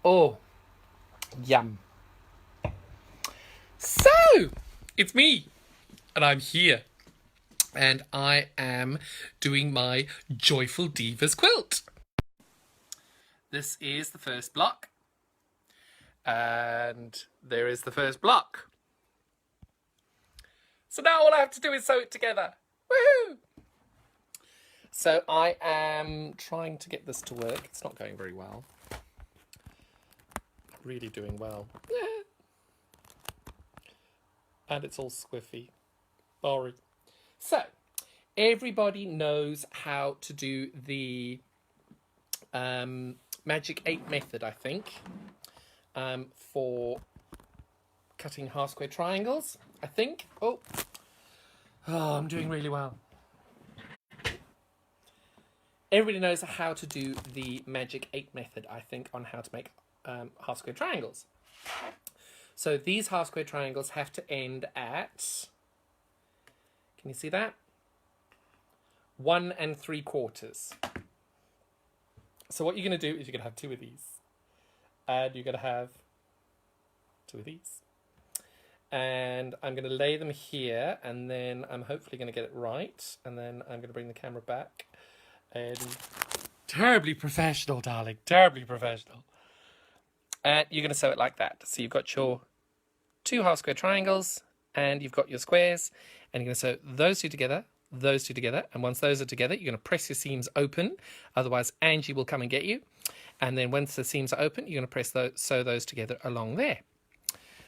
Oh, yum. So, it's me, and I'm here, and I am doing my Joyful Divas quilt. This is the first block, and there is the first block. So now all I have to do is sew it together. Woohoo! So I am trying to get this to work. It's not going very well. Really doing well. And it's all squiffy. Sorry. So, everybody knows how to do the Magic 8 method, I think, for cutting half square triangles, I think. Oh, I'm doing really well. Everybody knows how to do the Magic 8 method, I think, on how to make half square triangles. So these half square triangles have to end at, can you see that? 1 3/4. So what you're going to do is you're going to have 2 of these. And you're going to have 2 of these. And I'm going to lay them here, and then I'm hopefully going to get it right. And then I'm going to bring the camera back. And terribly professional, darling. Terribly professional. And you're going to sew it like that. So you've got your 2 half square triangles, and you've got your squares, and you're going to sew those 2 together, those 2 together, and once those are together, you're going to press your seams open, otherwise Angie will come and get you. And then once the seams are open, you're going to sew those together along there.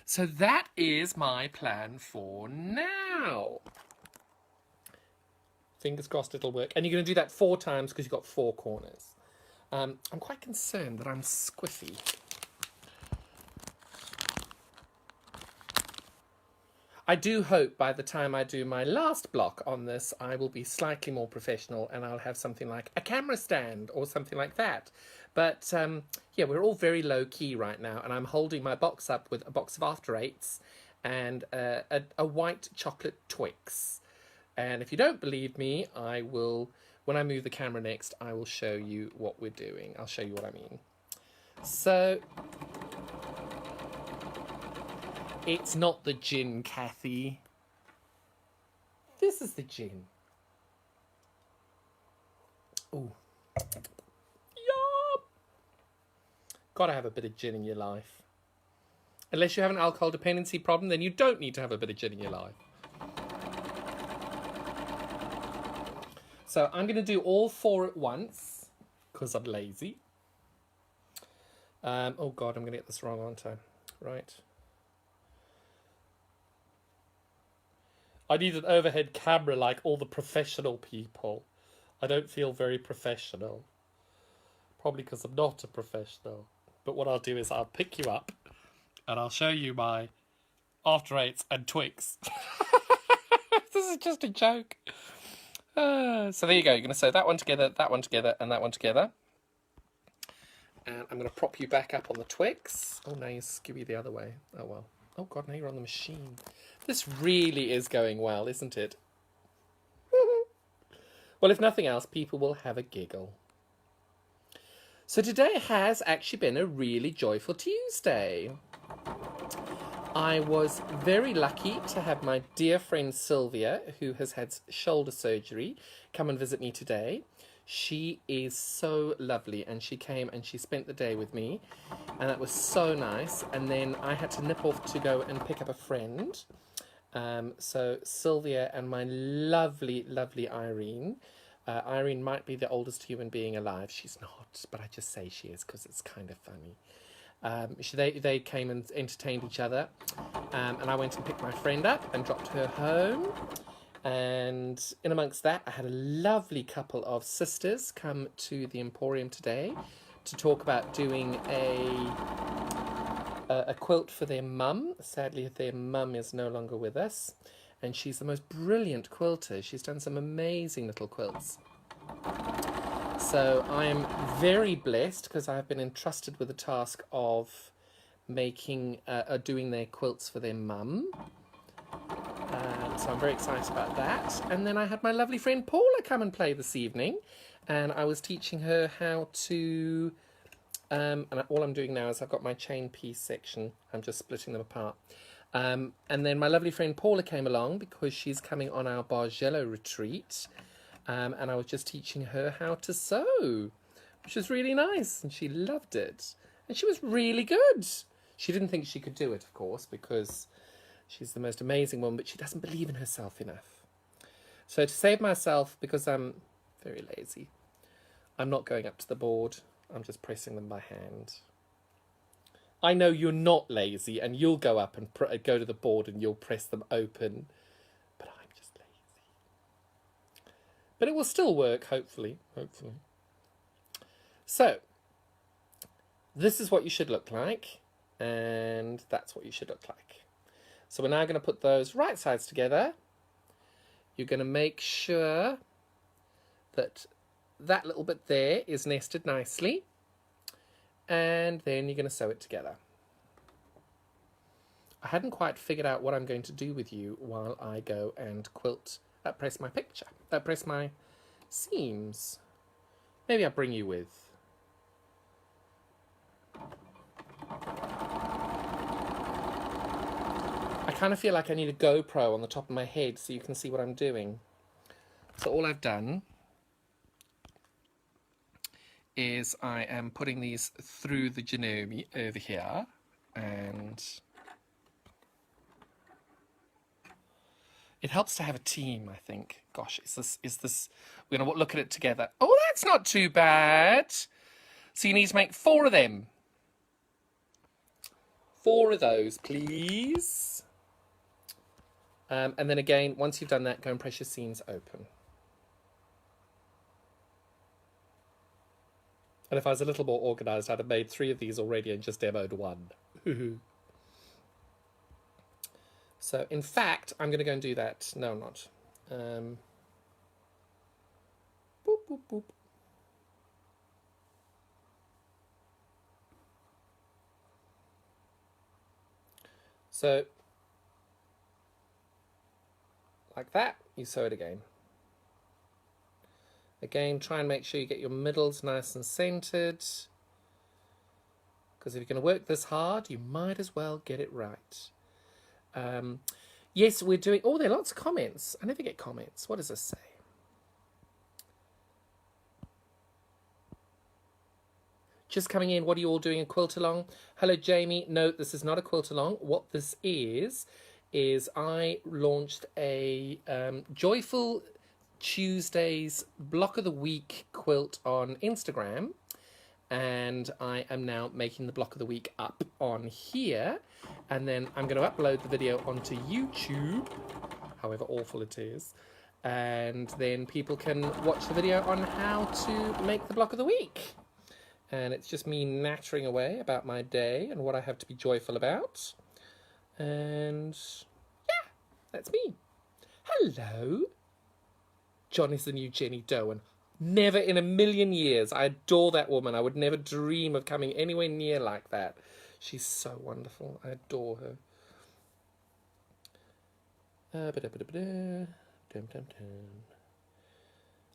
So that is my plan for now. Fingers crossed it'll work. And you're going to do that 4 times because you've got 4 corners. I'm quite concerned that I'm squiffy. I do hope by the time I do my last block on this, I will be slightly more professional and I'll have something like a camera stand or something like that. But yeah, we're all very low key right now, and I'm holding my box up with a box of After Eights and a white chocolate Twix. And if you don't believe me, I will, when I move the camera next, I will show you what we're doing. I'll show you what I mean. So, it's not the gin, Kathy. This is the gin. Ooh. Yum! Gotta have a bit of gin in your life. Unless you have an alcohol dependency problem, then you don't need to have a bit of gin in your life. So I'm going to do all 4 at once, because I'm lazy. Oh God, I'm going to get this wrong, aren't I? Right. I need an overhead camera like all the professional people. I don't feel very professional. Probably because I'm not a professional. But what I'll do is I'll pick you up and I'll show you my After Eights and Twix. This is just a joke. So there you go. You're going to sew that one together, and that one together. And I'm going to prop you back up on the Twix. Oh, now you skewy the other way. Oh, well. Oh, God, now you're on the machine. This really is going well, isn't it? Well, if nothing else, people will have a giggle. So today has actually been a really joyful Tuesday. I was very lucky to have my dear friend Sylvia, who has had shoulder surgery, come and visit me today. She is so lovely, and she came and she spent the day with me, and that was so nice. And then I had to nip off to go and pick up a friend. So Sylvia and my lovely, lovely Irene. Irene might be the oldest human being alive. She's not, but I just say she is because it's kind of funny. They came and entertained each other, and I went and picked my friend up and dropped her home. And in amongst that, I had a lovely couple of sisters come to the Emporium today to talk about doing a quilt for their mum. Sadly, their mum is no longer with us, and she's the most brilliant quilter. She's done some amazing little quilts. So I am very blessed because I've been entrusted with the task of making, doing their quilts for their mum. So I'm very excited about that. And then I had my lovely friend Paula come and play this evening, and I was teaching her how to And all I'm doing now is I've got my chain piece section. I'm just splitting them apart. And then my lovely friend Paula came along because she's coming on our Bargello retreat. And I was just teaching her how to sew, which was really nice. And she loved it. And she was really good. She didn't think she could do it, of course, because she's the most amazing woman, but she doesn't believe in herself enough. So to save myself, because I'm very lazy, I'm not going up to the board. I'm just pressing them by hand. I know you're not lazy, and you'll go up and go to the board and you'll press them open, but I'm just lazy. But it will still work, hopefully. So, this is what you should look like, and that's what you should look like. So we're now going to put those right sides together. You're going to make sure that that little bit there is nested nicely, and then you're going to sew it together. I hadn't quite figured out what I'm going to do with you while I go and press my picture, press my seams. Maybe I'll bring you with. I kind of feel like I need a GoPro on the top of my head so you can see what I'm doing. So all I've done is I am putting these through the Janome over here, and it helps to have a team, I think. Gosh, is this, we're going to look at it together. Oh, that's not too bad. So you need to make 4 of them. 4 of those, please. And then again, once you've done that, go and press your seams open. And if I was a little more organised, I'd have made 3 of these already and just demoed 1. So, in fact, I'm going to go and do that. No, I'm not. Boop, boop, boop. So, like that, you sew it again. Again, try and make sure you get your middles nice and centered, because if you're going to work this hard, you might as well get it right. Yes, we're doing... Oh, there are lots of comments. I never get comments. What does this say? Just coming in, what are you all doing, a quilt along? Hello, Jamie. No, this is not a quilt along. What this is I launched a Joyful Tuesdays Block of the Week quilt on Instagram, and I am now making the Block of the Week up on here, and then I'm going to upload the video onto YouTube, however awful it is, and then people can watch the video on how to make the Block of the Week. And it's just me nattering away about my day and what I have to be joyful about. And yeah, that's me. Hello. John is the new Jenny Doan. Never in a million years. I adore that woman. I would never dream of coming anywhere near like that. She's so wonderful. I adore her.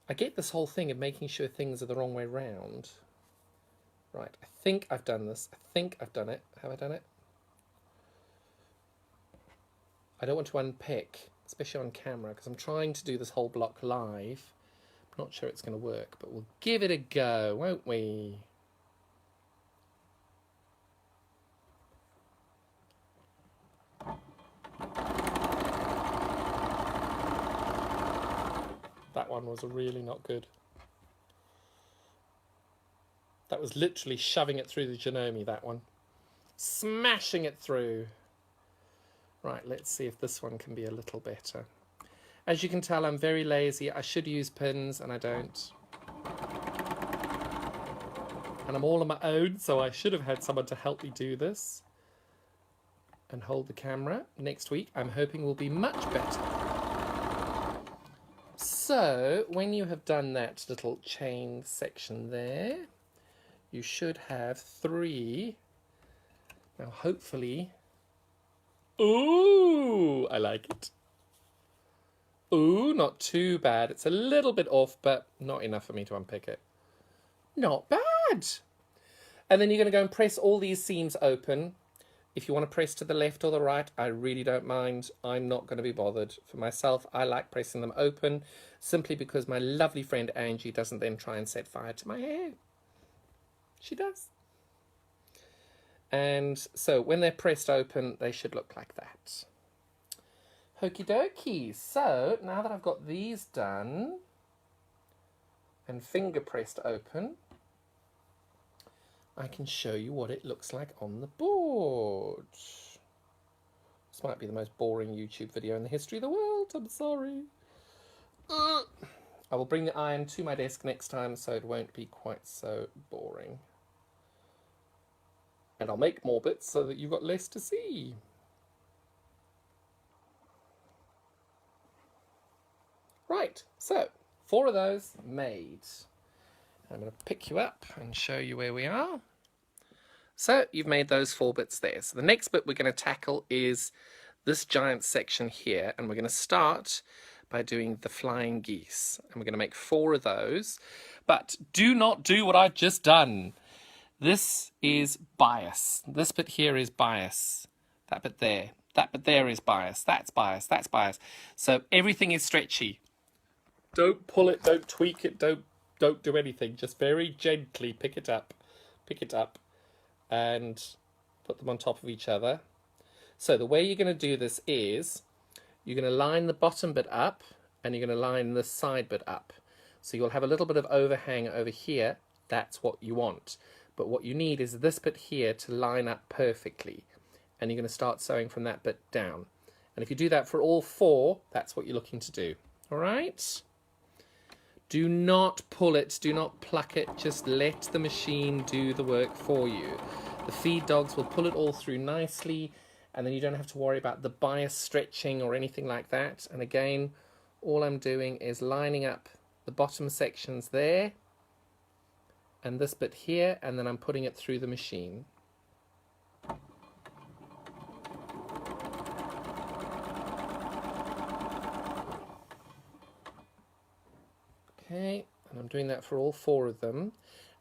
I get this whole thing of making sure things are the wrong way round. Right, I think I've done this. I think I've done it. Have I done it? I don't want to unpick, especially on camera, because I'm trying to do this whole block live. I'm not sure it's going to work, but we'll give it a go, won't we? That one was really not good. That was literally shoving it through the Janome, that one. Smashing it through. Right, let's see if this one can be a little better. As you can tell, I'm very lazy. I should use pins, and I don't. And I'm all on my own, so I should have had someone to help me do this. And hold the camera. Next week, I'm hoping will be much better. So, when you have done that little chain section there, you should have 3. Now, hopefully... Ooh, I like it. Ooh, not too bad. It's a little bit off, but not enough for me to unpick it. Not bad. And then you're going to go and press all these seams open. If you want to press to the left or the right, I really don't mind. I'm not going to be bothered. For myself, I like pressing them open simply because my lovely friend Angie doesn't then try and set fire to my hair. She does. And so when they're pressed open, they should look like that. Okie dokie. So now that I've got these done and finger pressed open, I can show you what it looks like on the board. This might be the most boring YouTube video in the history of the world. I'm sorry. I will bring the iron to my desk next time so it won't be quite so boring. And I'll make more bits so that you've got less to see. Right, so 4 of those made. I'm going to pick you up and show you where we are. So you've made those 4 bits there. So the next bit we're going to tackle is this giant section here, and we're going to start by doing the flying geese. And we're going to make 4 of those. But do not do what I've just done. This is bias. This bit here is bias. That bit there. That bit there is bias. That's bias. That's bias. So everything is stretchy. Don't pull it, don't tweak it, don't do anything. Just very gently pick it up, and put them on top of each other. So the way you're going to do this is you're going to line the bottom bit up and you're going to line the side bit up. So you'll have a little bit of overhang over here. That's what you want. But what you need is this bit here to line up perfectly. And you're going to start sewing from that bit down. And if you do that for all 4, that's what you're looking to do. All right? Do not pull it, do not pluck it, just let the machine do the work for you. The feed dogs will pull it all through nicely, and then you don't have to worry about the bias stretching or anything like that. And again, all I'm doing is lining up the bottom sections there, and this bit here, and then I'm putting it through the machine. Okay, and I'm doing that for all 4 of them.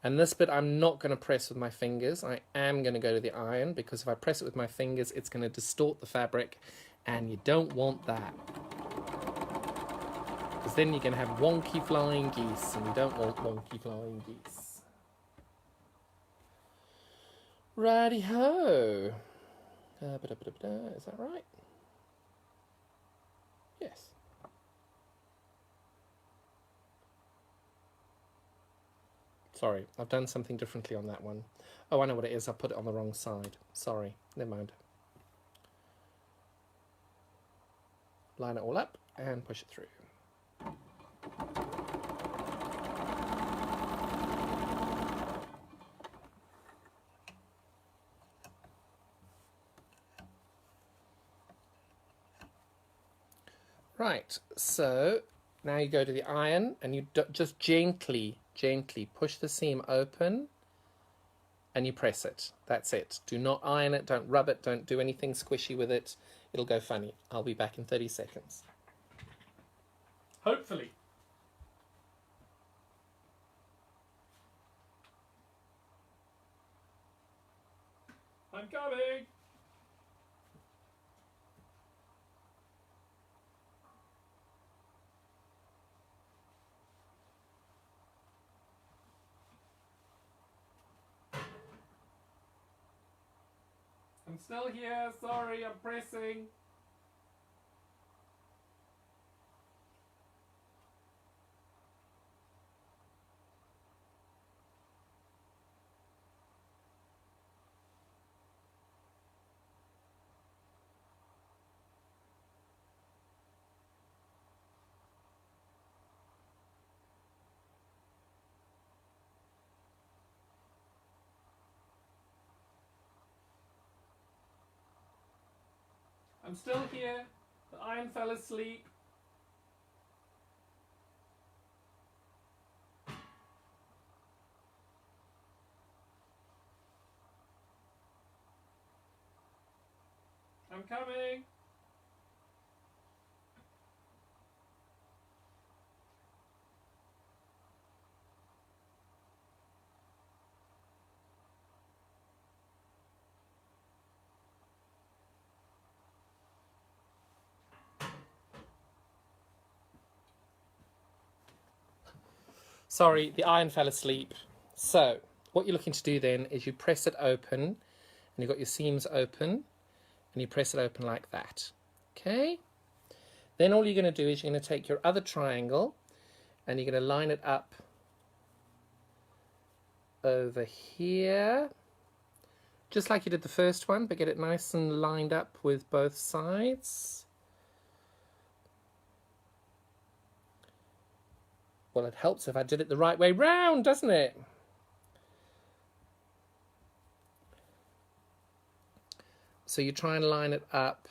And this bit I'm not going to press with my fingers. I am going to go to the iron, because if I press it with my fingers, it's going to distort the fabric, and you don't want that. Because then you're going to have wonky flying geese, and you don't want wonky flying geese. Righty-ho. Is that right? Yes. Sorry, I've done something differently on that one. Oh, I know what it is. I put it on the wrong side. Sorry, never mind. Line it all up and push it through. Right, so now you go to the iron and you just gently push the seam open and you press it. That's it. Do not iron it, don't rub it, don't do anything squishy with it. It'll go funny. I'll be back in 30 seconds. Hopefully. I'm coming! I'm still here, sorry, I'm pressing. I'm still here. The iron fell asleep. I'm coming. Sorry, the iron fell asleep. So, what you're looking to do then is you press it open, and you've got your seams open, and you press it open like that. Okay? Then all you're going to do is you're going to take your other triangle, and you're going to line it up over here, just like you did the first one, but get it nice and lined up with both sides. Well, it helps if I did it the right way round, doesn't it? So you try and line it up.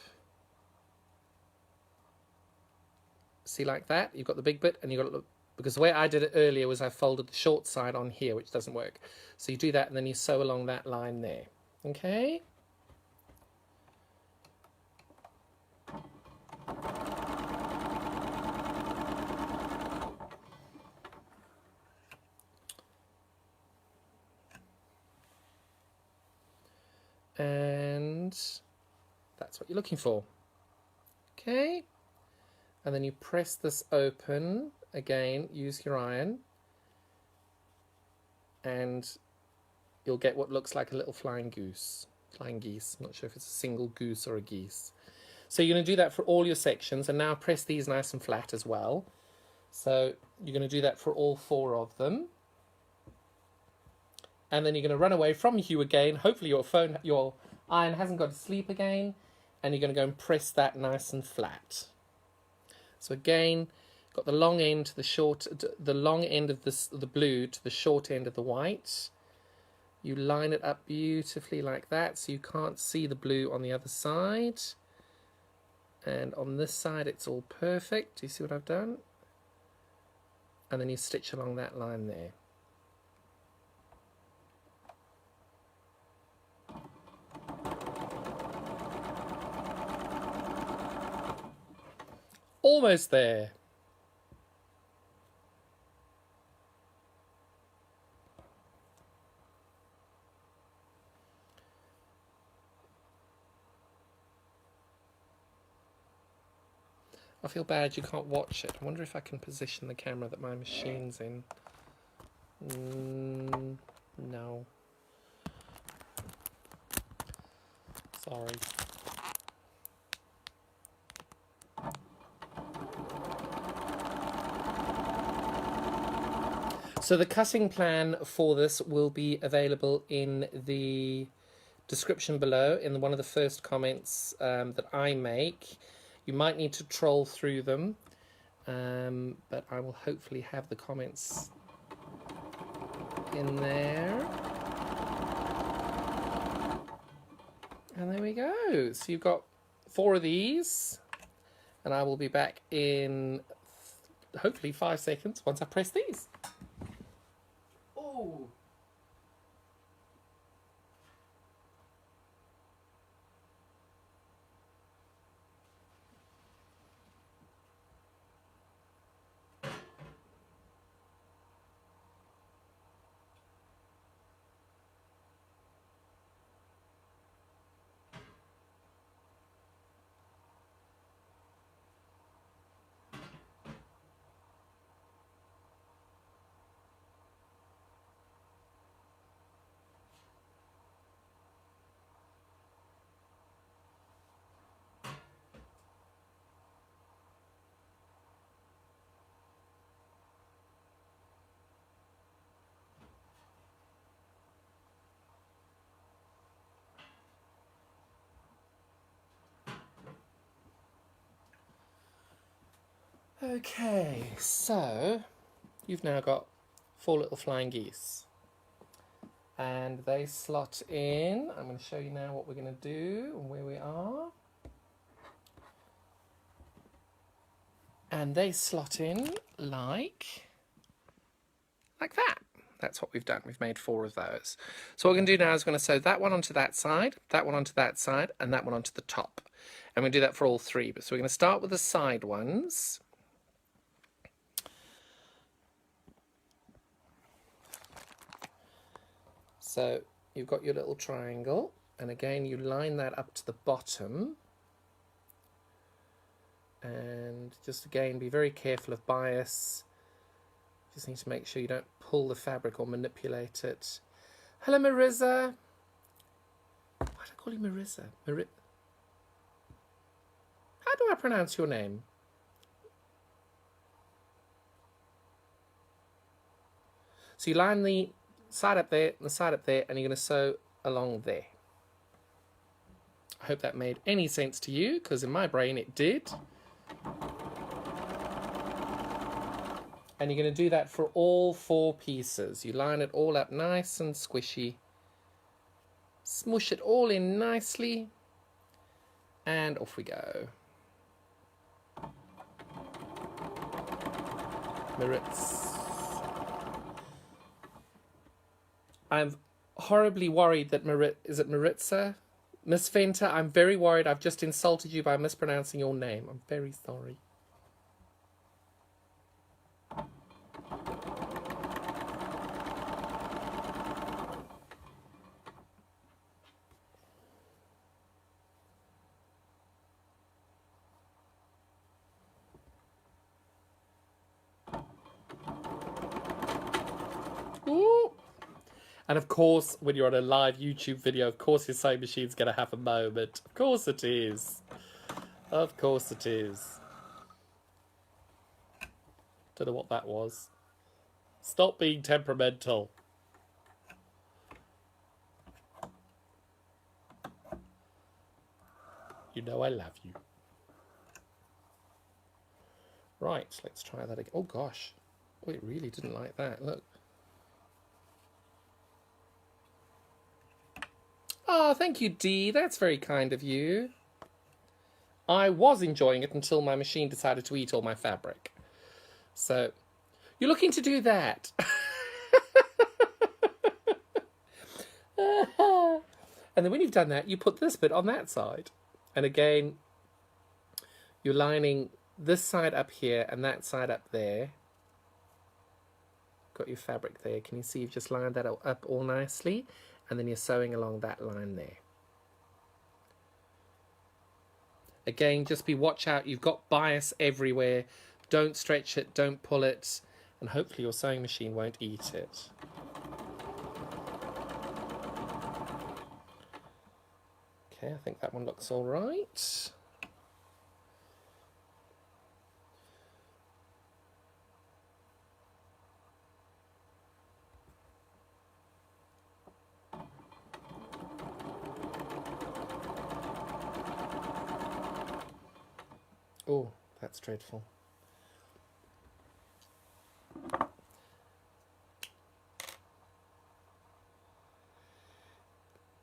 See, like that? You've got the big bit, and you've got to look, because the way I did it earlier was I folded the short side on here, which doesn't work. So you do that, and then you sew along that line there. Okay? And that's what you're looking for. Okay? And then you press this open. Again, use your iron. And you'll get what looks like a little flying goose. Flying geese. I'm not sure if it's a single goose or a geese. So you're going to do that for all your sections. And now press these nice and flat as well. So you're going to do that for all 4 of them. And then you're going to run away from you again. Hopefully your iron hasn't gone to sleep again. And you're going to go and press that nice and flat. So again, got the long end to the short, the long end of the blue to the short end of the white. You line it up beautifully like that, so you can't see the blue on the other side. And on this side, it's all perfect. Do you see what I've done? And then you stitch along that line there. Almost there. I feel bad you can't watch it. I wonder if I can position the camera that my machine's in. No. Sorry. So the cutting plan for this will be available in the description below, in one of the first comments that I make. You might need to troll through them, but I will hopefully have the comments in there. And there we go. So you've got 4 of these, and I will be back in hopefully 5 seconds once I press these. Oh. Okay, so you've now got 4 little flying geese, and they slot in. I'm going to show you now what we're going to do and where we are. And they slot in like that. That's what we've done. We've made 4 of those. So what we're going to do now is we're going to sew that one onto that side, that one onto that side, and that one onto the top. And we're going to do that for all 3. So we're going to start with the side ones. So you've got your little triangle, and again you line that up to the bottom, and just again be very careful of bias. Just need to make sure you don't pull the fabric or manipulate it. Hello, Marissa. Why do I call you Marissa? How do I pronounce your name? So you line the side up there and the side up there, and you're going to sew along there. I hope that made any sense to you, because in my brain it did. And you're going to do that for all 4 pieces. You line it all up nice and squishy. Smush it all in nicely. And off we go. Maritz. I'm horribly worried that is it Maritza? Miss Fenter, I'm very worried I've just insulted you by mispronouncing your name. I'm very sorry. Ooh. And of course, when you're on a live YouTube video, of course your sewing machine's going to have a moment. Of course it is. Of course it is. Don't know what that was. Stop being temperamental. You know I love you. Right, let's try that again. Oh gosh. Oh, it really didn't like that. Look. Oh, thank you, Dee. That's very kind of you. I was enjoying it until my machine decided to eat all my fabric. So, you're looking to do that. And then when you've done that, you put this bit on that side. And again, you're lining this side up here and that side up there. Got your fabric there. Can you see you've just lined that up all nicely? And then you're sewing along that line there. Again, just watch out. You've got bias everywhere. Don't stretch it. Don't pull it. And hopefully your sewing machine won't eat it. Okay, I think that one looks all right. Oh, that's dreadful.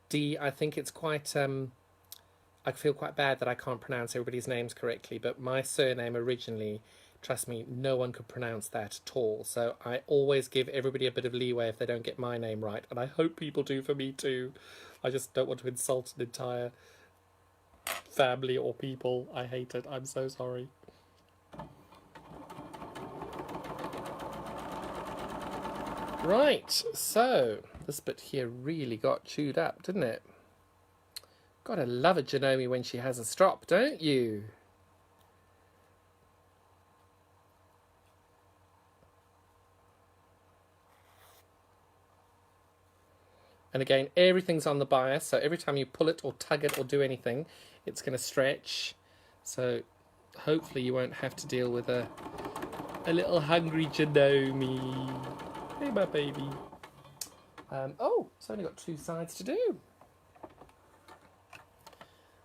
D, I think it's quite, I feel quite bad that I can't pronounce everybody's names correctly, but my surname originally, trust me, no one could pronounce that at all. So I always give everybody a bit of leeway if they don't get my name right, and I hope people do for me too. I just don't want to insult an entire family or people. I hate it. I'm so sorry. Right, so this bit here really got chewed up, didn't it? Gotta love a Janome when she has a strop, don't you? And again, everything's on the bias, so every time you pull it or tug it or do anything, it's going to stretch. So hopefully you won't have to deal with a little hungry Janome. Hey, my baby. Oh, it's only got 2 sides to do.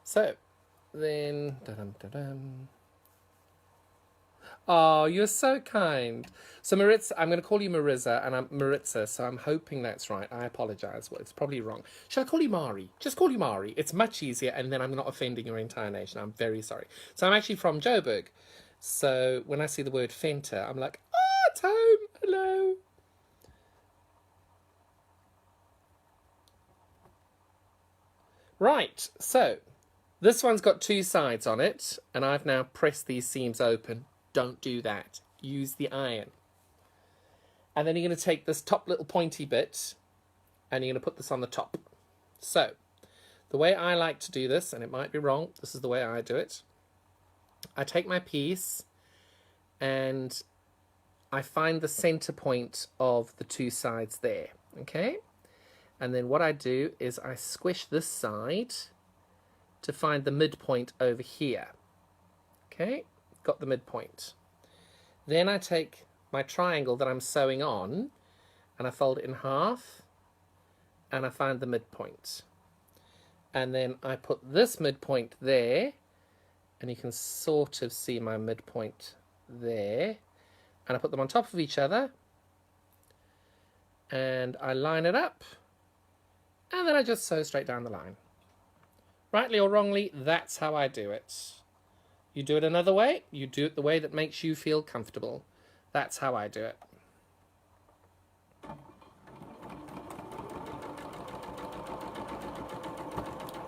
So, then... Da-dum-da-dum. Oh, you're so kind. So Maritza, I'm going to call you Marissa, and I'm Maritza, so I'm hoping that's right. I apologise. Well, it's probably wrong. Shall I call you Mari? Just call you Mari. It's much easier, and then I'm not offending your entire nation. I'm very sorry. So I'm actually from Joburg. So when I see the word Fenter, I'm like, oh, it's home. Hello. Right, so this one's got 2 sides on it, and I've now pressed these seams open. Don't do that. Use the iron. And then you're going to take this top little pointy bit and you're going to put this on the top. So, the way I like to do this, and it might be wrong, this is the way I do it. I take my piece and I find the center point of the two sides there, okay? And then what I do is I squish this side to find the midpoint over here. Okay, got the midpoint. Then I take my triangle that I'm sewing on and I fold it in half and I find the midpoint. And then I put this midpoint there, and you can sort of see my midpoint there. And I put them on top of each other and I line it up, and then I just sew straight down the line. Rightly or wrongly, that's how I do it. You do it another way, you do it the way that makes you feel comfortable. That's how I do it.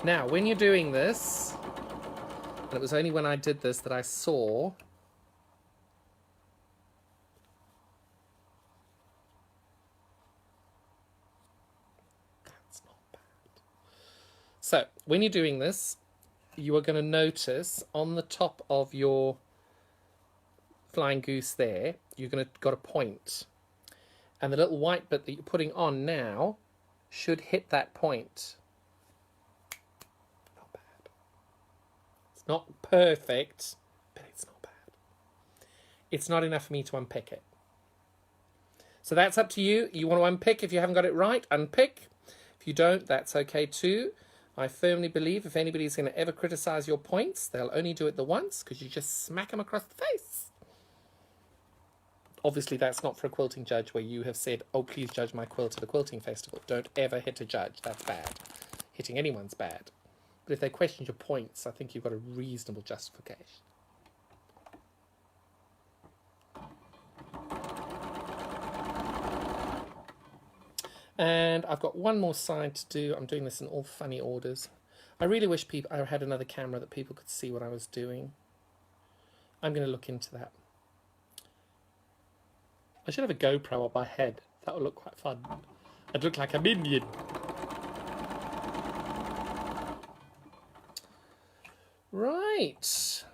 Now, when you're doing this, and it was only when I did this that I saw that's not bad. So, when you're doing this, you are going to notice on the top of your flying goose there, you're going to got a point. And the little white bit that you're putting on now should hit that point. Not bad. It's not perfect, but it's not bad. It's not enough for me to unpick it. So that's up to you. You want to unpick if you haven't got it right, unpick. If you don't, that's okay too. I firmly believe if anybody's going to ever criticize your points, they'll only do it the once, because you just smack them across the face. Obviously, that's not for a quilting judge where you have said, oh, please judge my quilt at a quilting festival. Don't ever hit a judge. That's bad. Hitting anyone's bad. But if they question your points, I think you've got a reasonable justification. And I've got one more side to do. I'm doing this in all funny orders. I really wish I had another camera that people could see what I was doing. I'm going to look into that. I should have a GoPro on my head. That would look quite fun. I'd look like a minion. Right.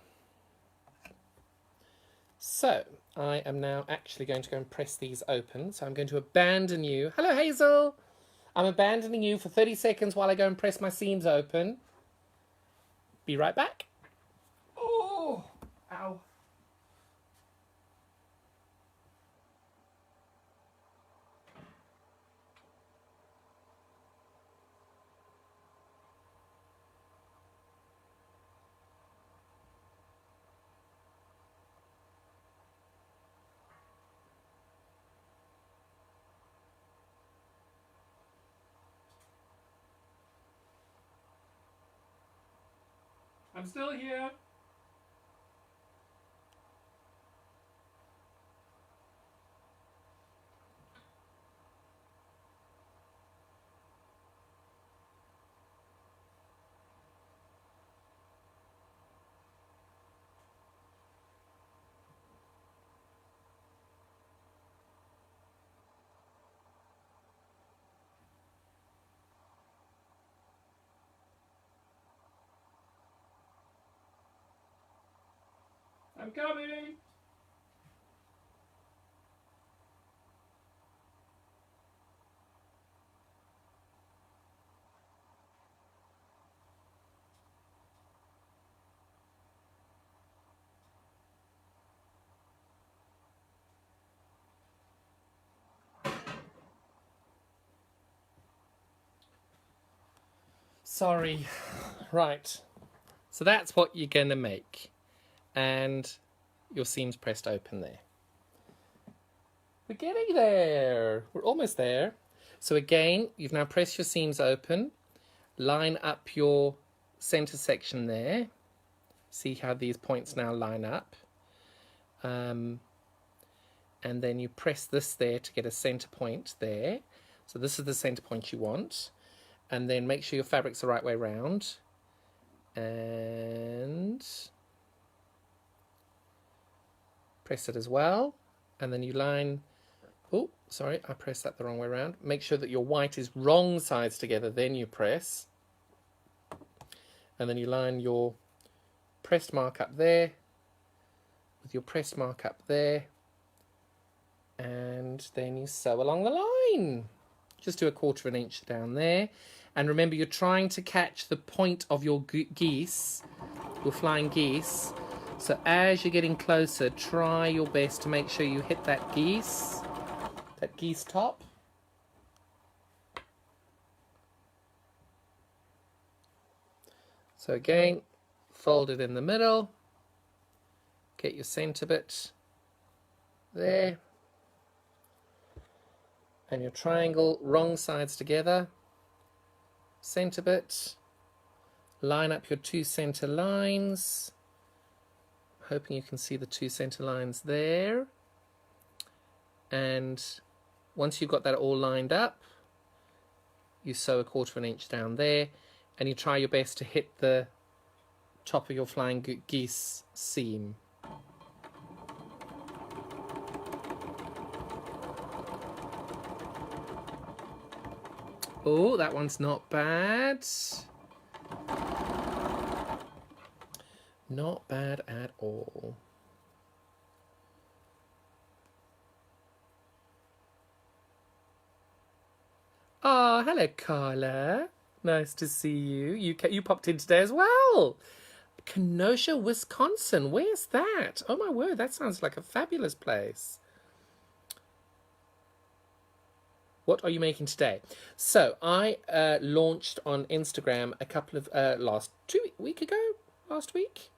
So, I am now actually going to go and press these open. So I'm going to abandon you. Hello, Hazel. I'm abandoning you for 30 seconds while I go and press my seams open. Be right back. Oh, ow. I'm still here. I'm coming. Sorry. Right. So that's what you're going to make. And your seam's pressed open there. We're getting there. We're almost there. So again, you've now pressed your seams open. Line up your center section there. See how these points now line up. And then you press this there to get a center point there. So this is the center point you want. And then make sure your fabric's the right way round. And press it as well. And then you line, oh, sorry, I pressed that the wrong way around. Make sure that your white is wrong sides together, then you press. And then you line your pressed mark up there with your pressed mark up there. and then you sew along the line. Just do 1/4 inch down there. And remember, you're trying to catch the point of your geese, your flying geese. So as you're getting closer, try your best to make sure you hit that geese top. So again, fold it in the middle. Get your center bit there. And your triangle, wrong sides together. Center bit. Line up your 2 center lines. Hoping you can see the 2 center lines there. And once you've got that all lined up, you sew 1/4 inch down there, and you try your best to hit the top of your flying geese seam. Oh, that one's not bad. Not bad at all. Oh, hello, Carla. Nice to see you. You popped in today as well. Kenosha, Wisconsin. Where's that? Oh, my word. That sounds like a fabulous place. What are you making today? So I launched on Instagram a couple of last week,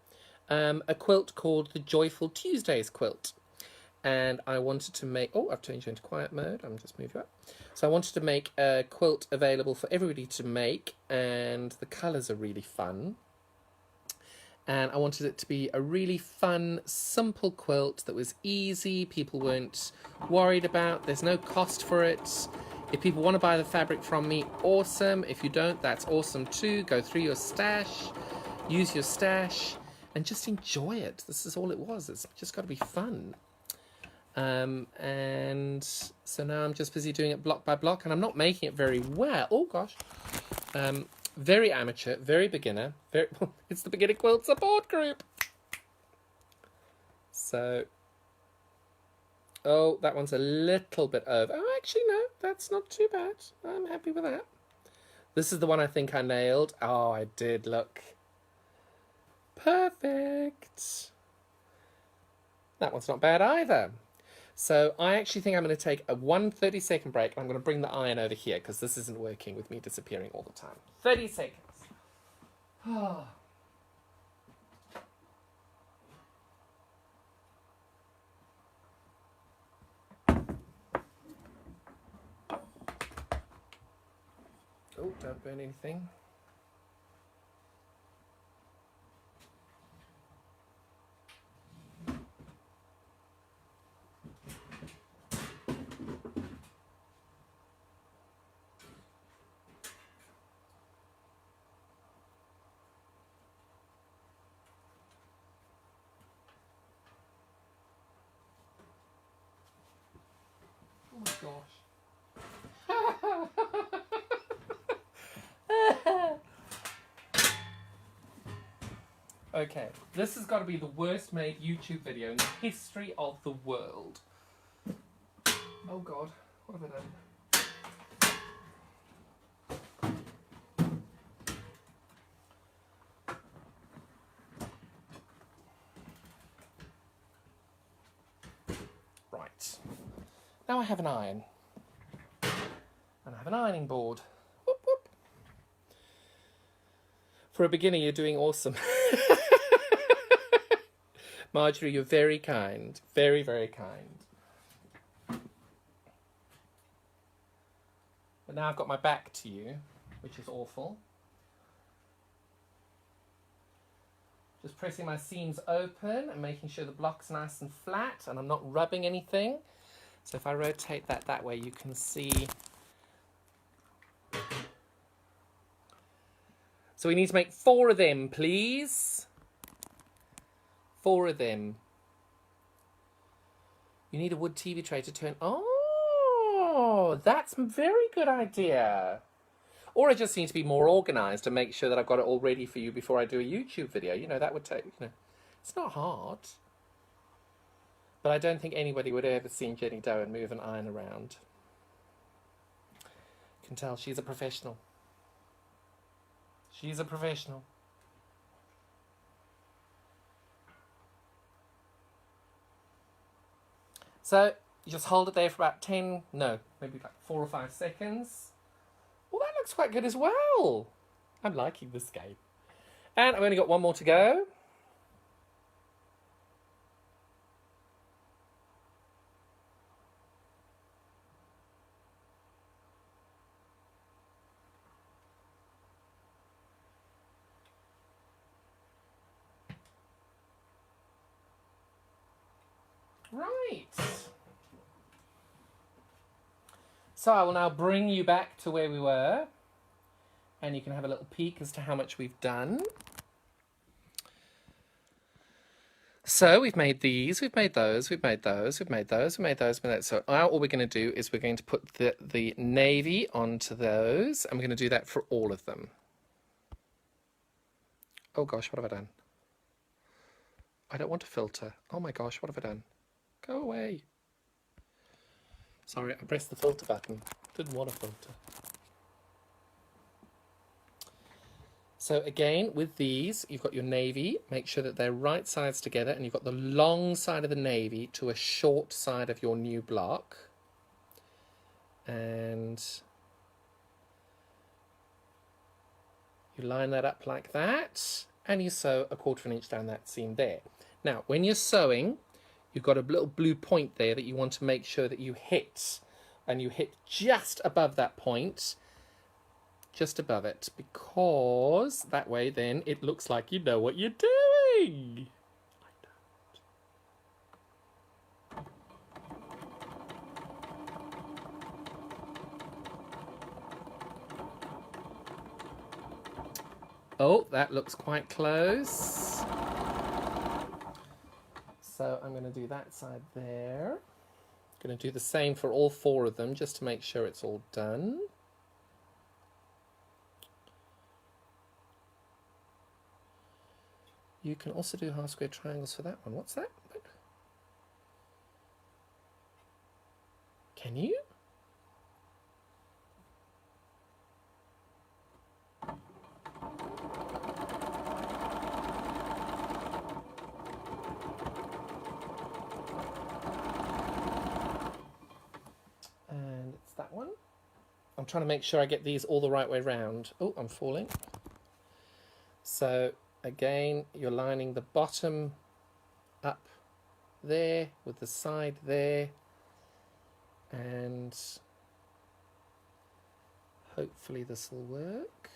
a quilt called the Joyful Tuesdays quilt, and I wanted to make. Oh, I've changed into quiet mode. I'm just moving up. So I wanted to make a quilt available for everybody to make, and the colours are really fun. And I wanted it to be a really fun, simple quilt that was easy, people weren't worried about, there's no cost for it. If people want to buy the fabric from me, awesome. If you don't, that's awesome too. Go through your stash, use your stash, and just enjoy it. This is all it was. It's just got to be fun. And so now I'm just busy doing it block by block, and I'm not making it very well. Oh, gosh. Very amateur, very beginner. It's the Beginner Quilt Support Group. So, oh, that one's a little bit over. Oh, actually, no, that's not too bad. I'm happy with that. This is the one I think I nailed. Oh, I did, look. Perfect. That one's not bad either. So I actually think I'm going to take a 30-second break. I'm going to bring the iron over here because this isn't working with me disappearing all the time. 30 seconds. Oh. Oh, don't burn anything. Oh my gosh. Okay, this has got to be the worst made YouTube video in the history of the world. Oh God, what have I done? Right. Now I have an iron. And I have an ironing board. Whoop, whoop. For a beginner, you're doing awesome. Marjorie, you're very kind. Very, very kind. But now I've got my back to you, which is awful. Just pressing my seams open and making sure the block's nice and flat and I'm not rubbing anything. So if I rotate that way, you can see. So we need to make 4 of them, please. 4 of them. You need a wood TV tray to turn. Oh, that's a very good idea. Or I just need to be more organised and make sure that I've got it all ready for you before I do a YouTube video. You know, that would take, it's not hard. But I don't think anybody would have ever seen Jenny Doan move an iron around. You can tell she's a professional. She's a professional. So you just hold it there for about 10, no, maybe like 4 or 5 seconds. Well, that looks quite good as well. I'm liking this game. And I've only got one more to go. Right. So I will now bring you back to where we were. And you can have a little peek as to how much we've done. So we've made these, we've made those, we've made those, we've made those, we've made those, we've made those. So now all we're going to do is we're going to put the navy onto those. And we're going to do that for all of them. Oh gosh, what have I done? I don't want a filter. Oh my gosh, what have I done? Go away. Sorry, I pressed the filter button. Didn't want a filter. So again, with these, you've got your navy. Make sure that they're right sides together, and you've got the long side of the navy to a short side of your new block. And you line that up like that, and you sew a 1/4 of an inch down that seam there. Now, when you're sewing, you've got a little blue point there that you want to make sure that you hit, and you hit just above that point, just above it, because that way then it looks like you know what you're doing. Oh, that looks quite close. So I'm going to do that side there. Going to do the same for all 4 of them just to make sure it's all done. You can also do half square triangles for that one. What's that? Can you? And it's that one. I'm trying to make sure I get these all the right way round. Oh, I'm falling. So again, you're lining the bottom up there with the side there, and hopefully this will work.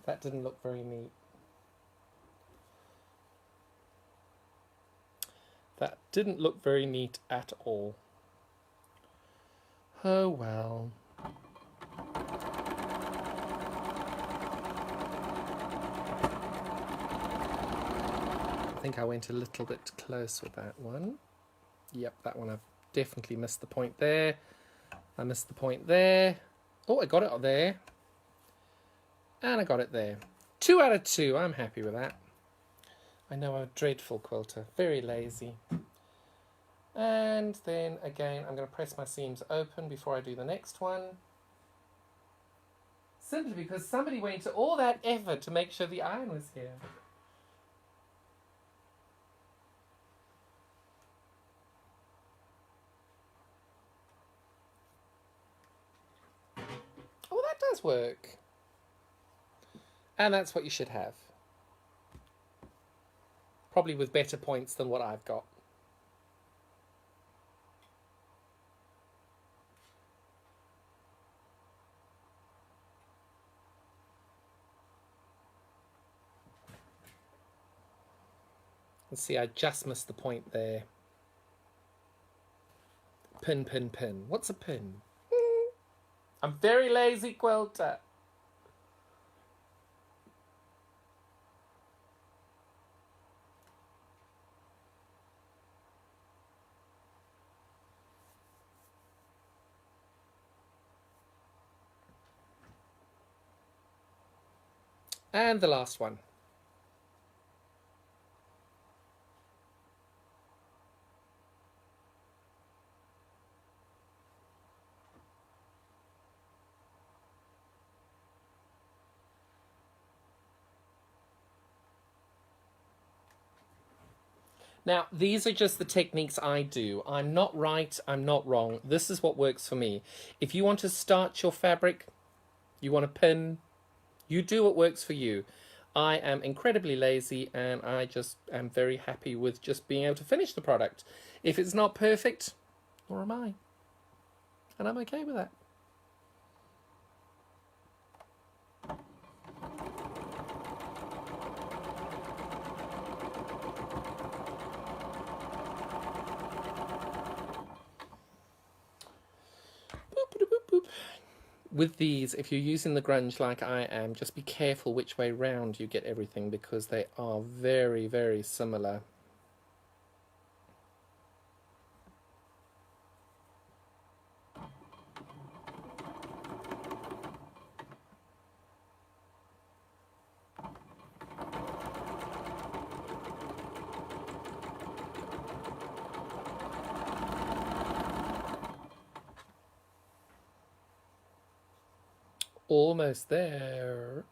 That didn't look very neat. That didn't look very neat at all. Oh well. I think I went a little bit close with that one. Yep, that one I've definitely missed the point there. I missed the point there. Oh, I got it there. And I got it there. 2 out of 2. I'm happy with that. I know I'm a dreadful quilter. Very lazy. And then again, I'm going to press my seams open before I do the next one. Simply because somebody went to all that effort to make sure the iron was here. Oh, that does work. And that's what you should have. Probably with better points than what I've got. And see, I just missed the point there. Pin, pin, pin. What's a pin? I'm very lazy quilter. And the last one. Now, these are just the techniques I do. I'm not right, I'm not wrong. This is what works for me. If you want to starch your fabric, you want to pin, you do what works for you. I am incredibly lazy and I just am very happy with just being able to finish the product. If it's not perfect, nor am I. And I'm okay with that. With these, if you're using the grunge like I am, just be careful which way round you get everything because they are very, very similar. Almost there.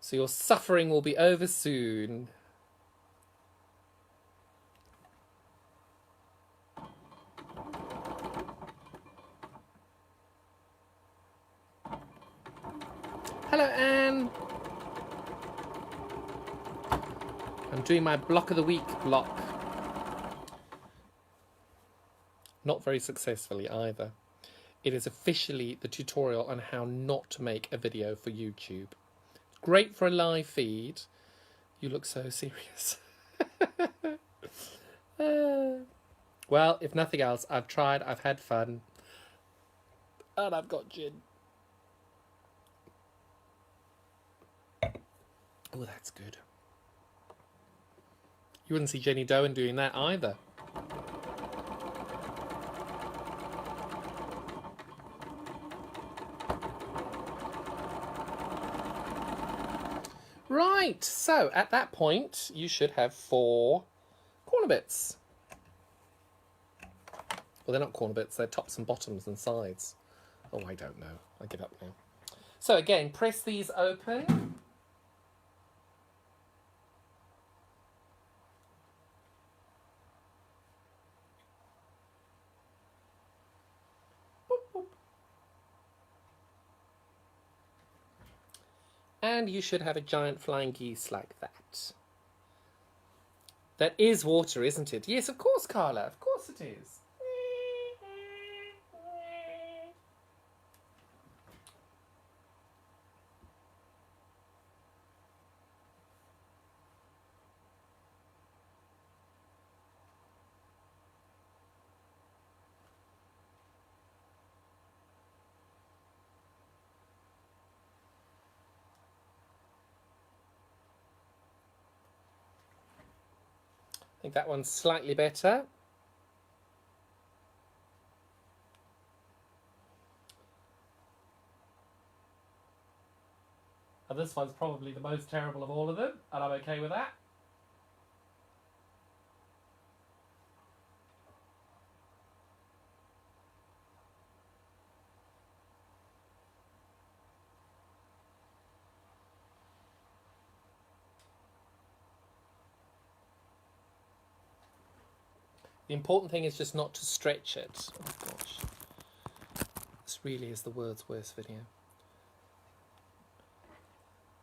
So your suffering will be over soon. Hello, Anne. I'm doing my block of the week block. Not very successfully either. It is officially the tutorial on how not to make a video for YouTube. Great for a live feed. You look so serious. Well, if nothing else, I've tried, I've had fun, and I've got gin. Oh, that's good. You wouldn't see Jenny Doan doing that either. Right, so at that point, you should have 4 corner bits. Well, they're not corner bits, they're tops and bottoms and sides. Oh, I don't know. I give up now. So again, press these open. Boop, boop. And you should have a giant flying geese like that. That is water, isn't it? Yes, of course, Carla. Of course it is. I think that one's slightly better. And this one's probably the most terrible of all of them, and I'm okay with that. The important thing is just not to stretch it. Oh gosh. This really is the world's worst video.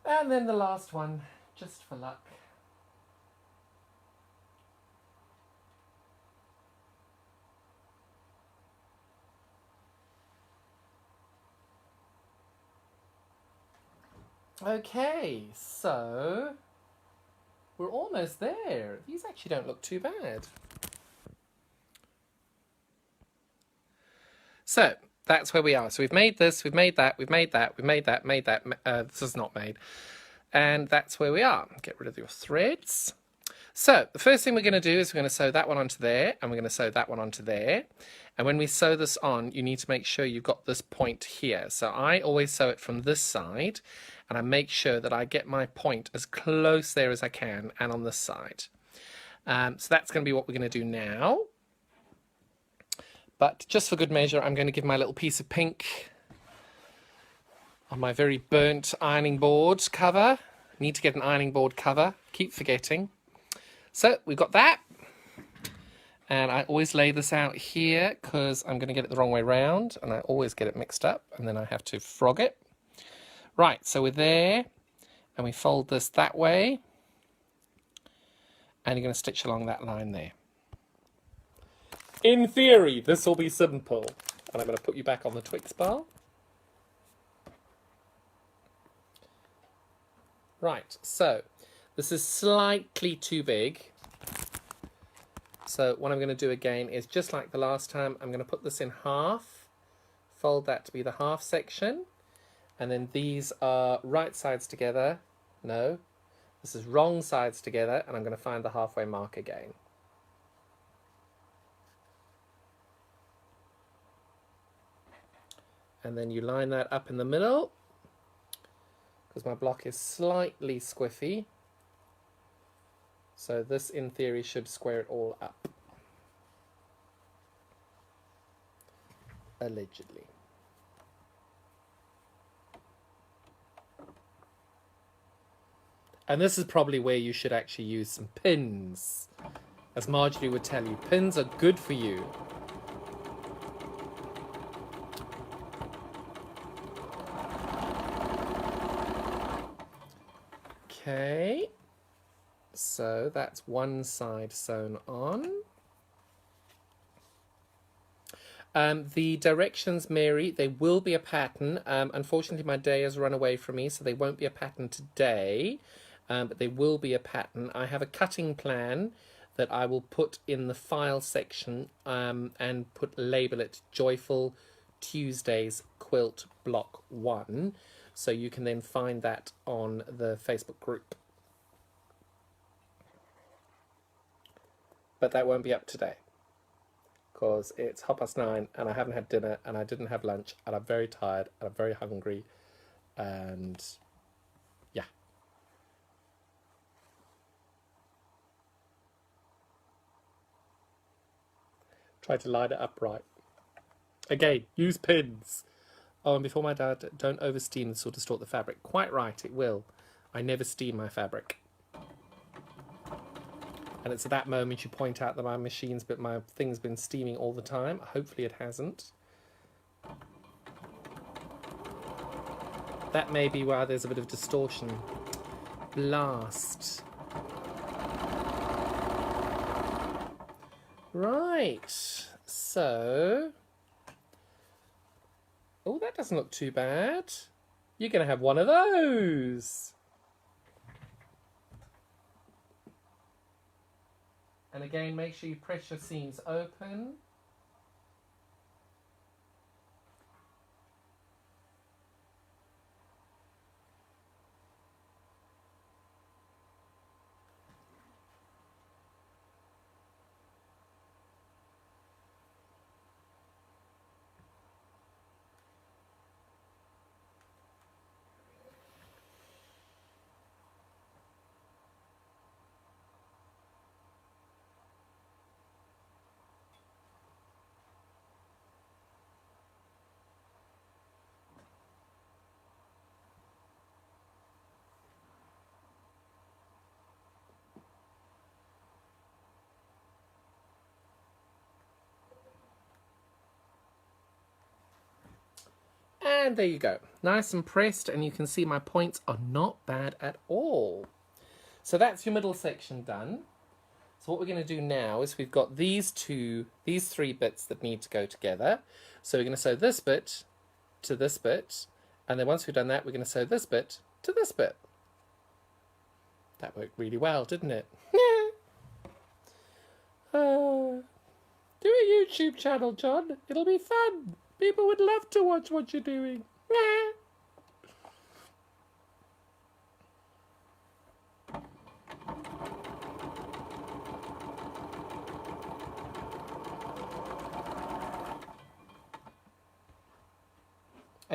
And then the last one, just for luck. Okay, so we're almost there. These actually don't look too bad. So that's where we are. So we've made this, we've made that, we've made that, we've made that, this is not made. And that's where we are. Get rid of your threads. So the first thing we're going to do is we're going to sew that one onto there, and we're going to sew that one onto there. And when we sew this on, you need to make sure you've got this point here. So I always sew it from this side, and I make sure that I get my point as close there as I can, and on this side. So that's going to be what we're going to do now. But just for good measure, I'm going to give my little piece of pink on my very burnt ironing board cover. Need to get an ironing board cover. Keep forgetting. So we've got that. And I always lay this out here because I'm going to get it the wrong way round. And I always get it mixed up. And then I have to frog it. Right, so we're there. And we fold this that way. And you're going to stitch along that line there. In theory, this will be simple. And I'm going to put you back on the Twix bar. Right, so this is slightly too big. So what I'm going to do again is just like the last time, I'm going to put this in half, fold that to be the half section, and then these are right sides together. No, this is wrong sides together, and I'm going to find the halfway mark again. And then you line that up in the middle, because my block is slightly squiffy. So this, in theory, should square it all up. Allegedly. And this is probably where you should actually use some pins. As Marjorie would tell you, pins are good for you. Okay, so that's one side sewn on. The directions, Mary, they will be a pattern. Unfortunately, my day has run away from me, so they won't be a pattern today, but they will be a pattern. I have a cutting plan that I will put in the file section and label it Joyful Tuesdays Quilt Block 1. So you can then find that on the Facebook group. But that won't be up today, because it's 9:30 and I haven't had dinner and I didn't have lunch and I'm very tired and I'm very hungry, and yeah. Try to line it up right. Again, use pins. Oh, and before my dad, don't over steam this will distort the fabric. Quite right, it will. I never steam my fabric. And it's at that moment you point out that my thing's been steaming all the time. Hopefully it hasn't. That may be why there's a bit of distortion. Blast. Right, so... Oh, that doesn't look too bad. You're going to have one of those. And again, make sure you press your seams open. And there you go. Nice and pressed, and you can see my points are not bad at all. So that's your middle section done. So what we're going to do now is we've got these three bits that need to go together. So we're going to sew this bit to this bit, and then once we've done that, we're going to sew this bit to this bit. That worked really well, didn't it? Do a YouTube channel, John. It'll be fun. People would love to watch what you're doing.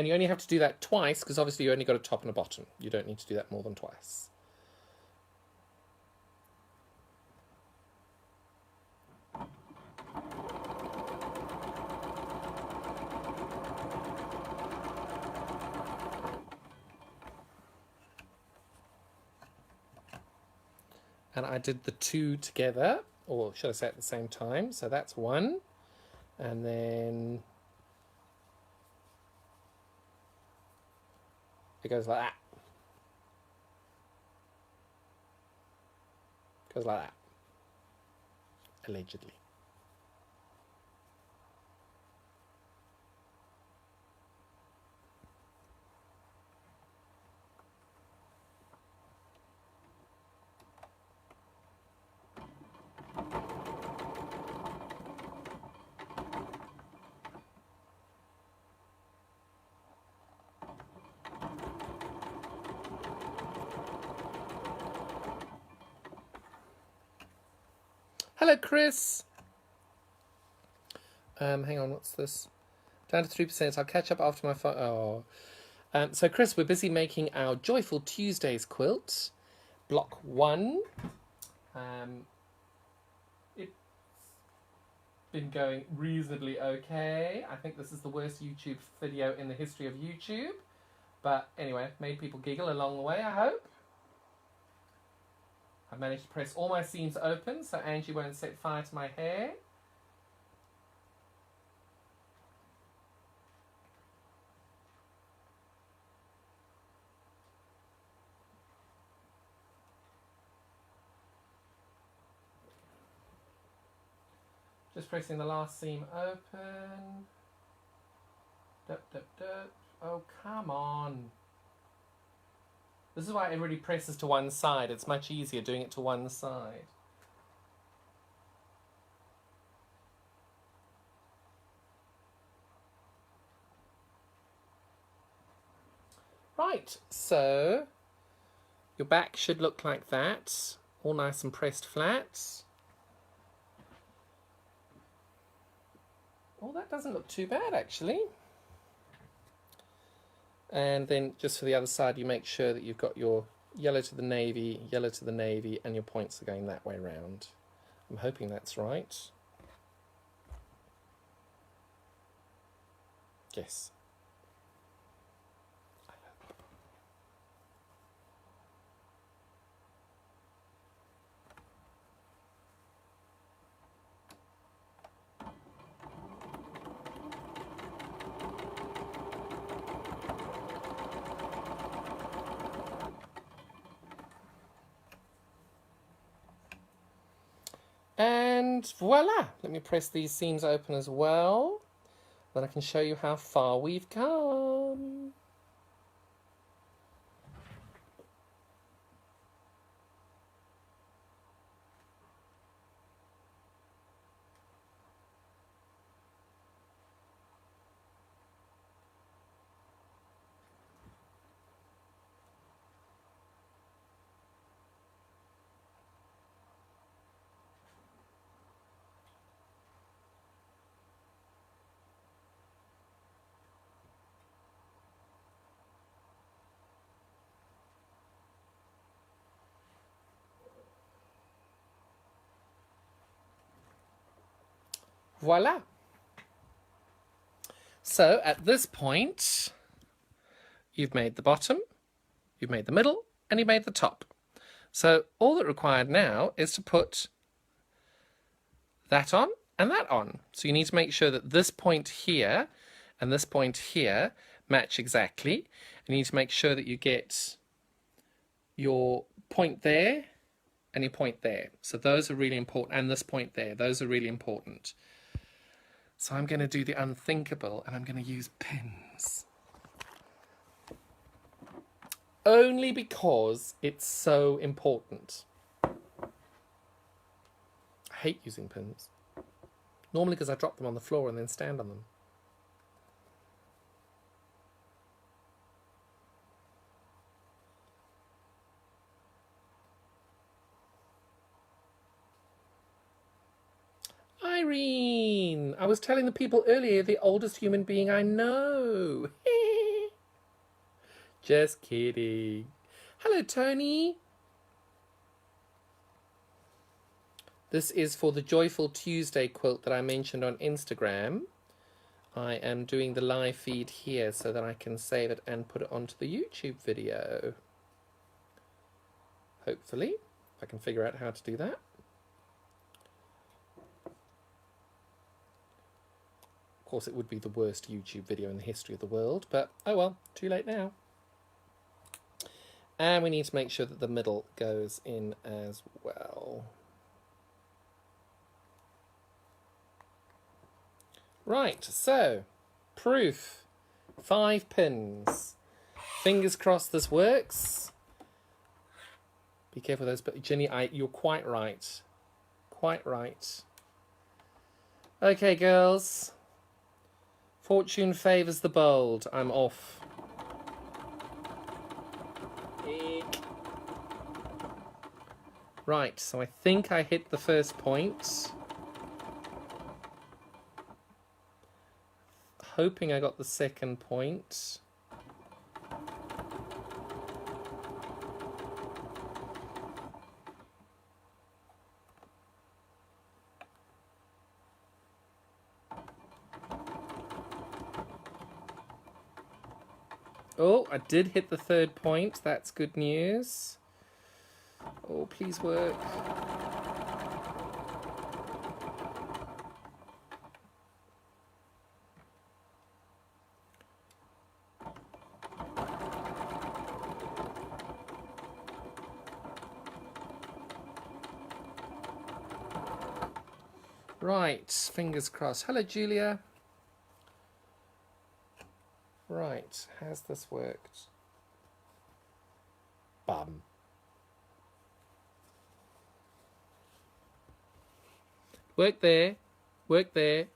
And you only have to do that twice because obviously you only got a top and a bottom. You don't need to do that more than twice. And I did the two together, or should I say at the same time? So that's one. And then it goes like that. Goes like that. Allegedly. Hello, Chris. Hang on, what's this? Down to 3%. I'll catch up after my phone. Oh. So, Chris, we're busy making our Joyful Tuesdays quilt, block 1. It's been going reasonably okay. I think this is the worst YouTube video in the history of YouTube. But anyway, made people giggle along the way, I hope. I've managed to press all my seams open so Angie won't set fire to my hair. Just pressing the last seam open. Dup, dup, dup. Oh, come on. This is why everybody presses to one side. It's much easier doing it to one side. Right, so your back should look like that. All nice and pressed flat. Oh, that doesn't look too bad, actually. And then just for the other side, you make sure that you've got your yellow to the navy, and your points are going that way round. I'm hoping that's right. Yes. And voila! Let me press these seams open as well. Then I can show you how far we've come. Voila! So at this point, you've made the bottom, you've made the middle, and you've made the top. So all that required now is to put that on and that on. So you need to make sure that this point here and this point here match exactly. And you need to make sure that you get your point there and your point there. So those are really important. And this point there, those are really important. So I'm going to do the unthinkable and I'm going to use pins. Only because it's so important. I hate using pins. Normally because I drop them on the floor and then stand on them. Irene! I was telling the people earlier, the oldest human being I know. Just kidding. Hello, Tony. This is for the Joyful Tuesday quilt that I mentioned on Instagram. I am doing the live feed here so that I can save it and put it onto the YouTube video. Hopefully, if I can figure out how to do that. Of course, it would be the worst YouTube video in the history of the world, but oh well, too late now. And we need to make sure that the middle goes in as well. Right, so, proof. 5 pins. Fingers crossed this works. Be careful with those, but Jenny, you're quite right. Quite right. Okay, girls. Fortune favours the bold. I'm off. Eek. Right, so I think I hit the first point. Hoping I got the second point. Oh, I did hit the third point. That's good news. Oh, please work. Right, fingers crossed. Hello, Julia. Right, has this worked? Bum. Work there, work there,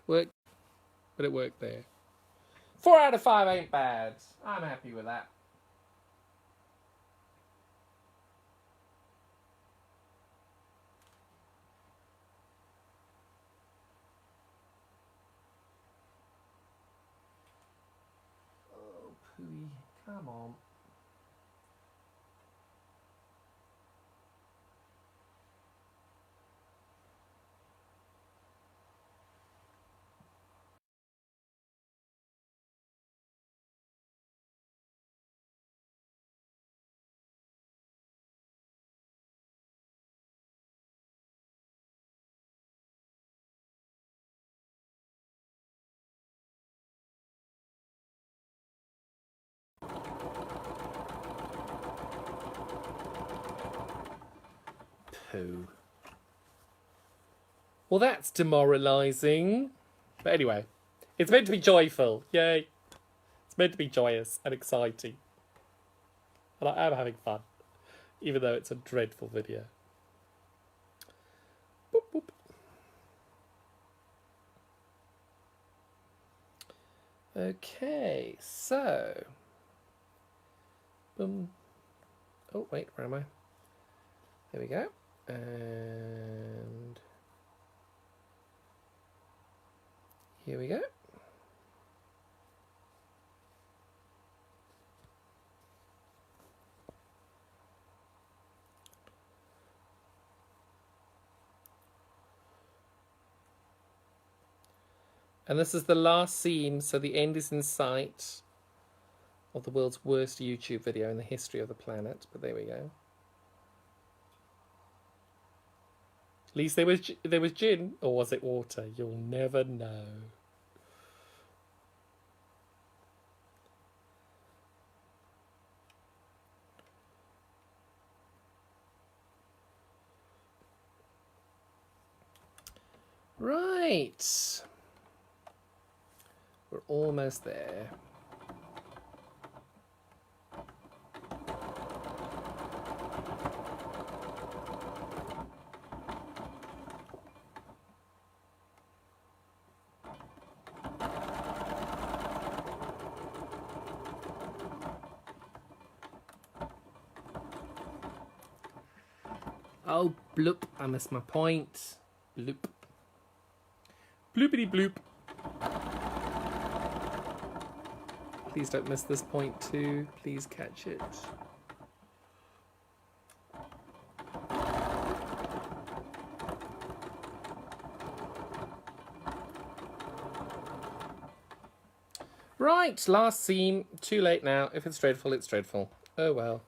work, but it worked there. 4 out of 5 ain't bad. I'm happy with that. Oh, pooey, come on. Pooh. Well, that's demoralising. But anyway, it's meant to be joyful. Yay. It's meant to be joyous and exciting. And I am having fun, even though it's a dreadful video. Boop, boop. Okay, so... Boom. Oh, wait, where am I? There we go. And... here we go. And this is the last seam, so the end is in sight of the world's worst YouTube video in the history of the planet. But there we go. At least there was gin, or was it water? You'll never know. Right. We're almost there. Oh, bloop. I missed my point. Bloop. Bloopity bloop. Please don't miss this point too. Please catch it. Right, last seam. Too late now. If it's dreadful, it's dreadful. Oh well.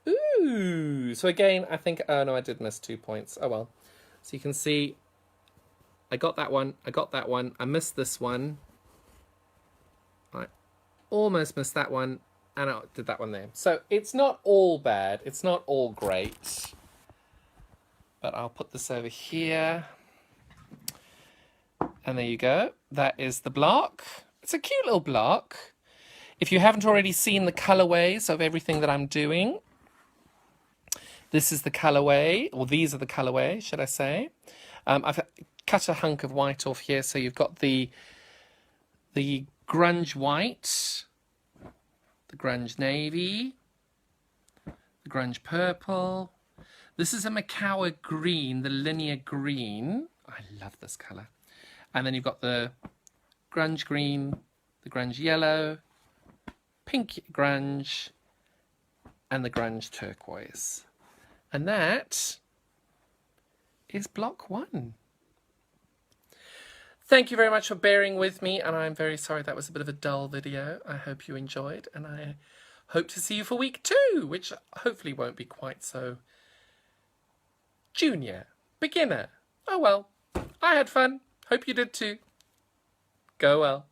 Ooh, so again, I think, oh no, I did miss 2 points. Oh well. So you can see, I got that one, I got that one, I missed this one. I almost missed that one, and I did that one there. So it's not all bad, it's not all great. But I'll put this over here. And there you go. That is the block. It's a cute little block. If you haven't already seen the colorways of everything that I'm doing, this is the colorway, or these are the colorway, should I say. I've cut a hunk of white off here, so you've got the grunge white, the grunge navy, the grunge purple. This is a Macawa green, the linear green. I love this color. And then you've got the grunge green, the grunge yellow, pink grunge, and the grunge turquoise. And that is block 1. Thank you very much for bearing with me, and I'm very sorry that was a bit of a dull video. I hope you enjoyed, and I hope to see you for week 2, which hopefully won't be quite so junior, beginner. Oh well, I had fun. Hope you did too. Go well.